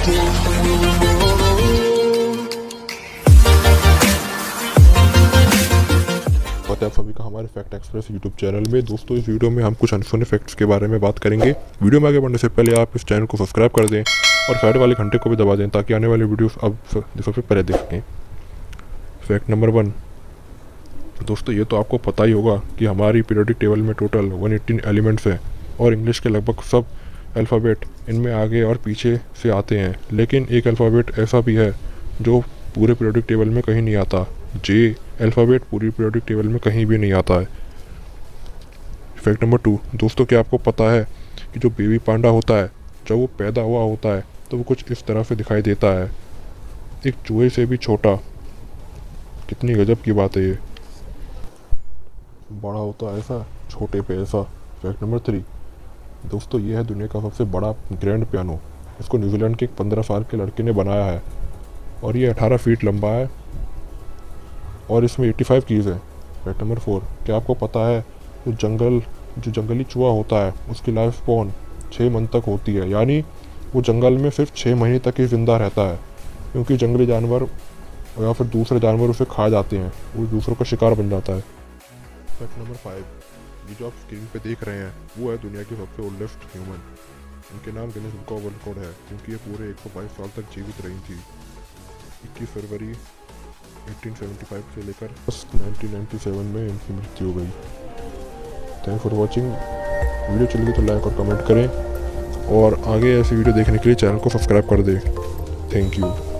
आप सभी का हमारे फैक्ट एक्सप्रेस यूट्यूब चैनल में। दोस्तों, इस वीडियो में हम कुछ अनसुने फैक्ट्स के बारे में बात करेंगे। वीडियो में आगे बढ़ने से पहले आप इस चैनल को सब्सक्राइब कर दें और साइड वाले घंटे को भी दबा दें ताकि आने वाली वीडियोस आप सबसे पहले देख सकें। Fact number 1। दोस्तों, ये तो आपको पता ही होगा कि हमारी पीरियोडिक टेबल में टोटल 118 एलिमेंट्स हैं और इंग्लिश के लगभग सब अल्फ़ाबेट इनमें आगे और पीछे से आते हैं, लेकिन एक अल्फ़ाबेट ऐसा भी है जो पूरे पीरियोडिक टेबल में कहीं नहीं आता। जे अल्फ़ाबेट पूरी पीरियोडिक टेबल में कहीं भी नहीं आता है। Fact number 2। दोस्तों, क्या आपको पता है कि जो बेबी पांडा होता है, जब वो पैदा हुआ होता है तो वो कुछ इस तरह से दिखाई देता है, एक चूहे से भी छोटा। कितनी गजब की बात है ये। बड़ा होता है ऐसा, छोटे पे ऐसा। Fact number 3। दोस्तों, ये है दुनिया का सबसे बड़ा ग्रैंड पियानो। इसको न्यूजीलैंड के एक 15 साल के लड़के ने बनाया है और ये 18 फीट लंबा है और इसमें 85 कीज़ हैं। Fact number 4। क्या आपको पता है जो जंगली चूहा होता है उसकी लाइफ स्पॉन 6 मंथ तक होती है, यानी वो जंगल में सिर्फ 6 महीने तक ही ज़िंदा रहता है, क्योंकि जंगली जानवर या फिर दूसरे जानवर उसे खा जाते हैं, वो दूसरों का शिकार बन जाता है। Fact number 5। ये जो आप स्क्रीन पे देख रहे हैं वो है दुनिया की सबसे ओल्डेस्ट ह्यूमन। इनके नाम Guinness book of world record है क्योंकि ये पूरे 122 साल तक जीवित रही थी। 21 फरवरी 1875 से लेकर 1997 में इनकी मृत्यु हो गई। Thank for watching. वीडियो चल गई तो लाइक और कमेंट करें और आगे ऐसी वीडियो देखने के लिए चैनल को सब्सक्राइब कर दें। Thank you.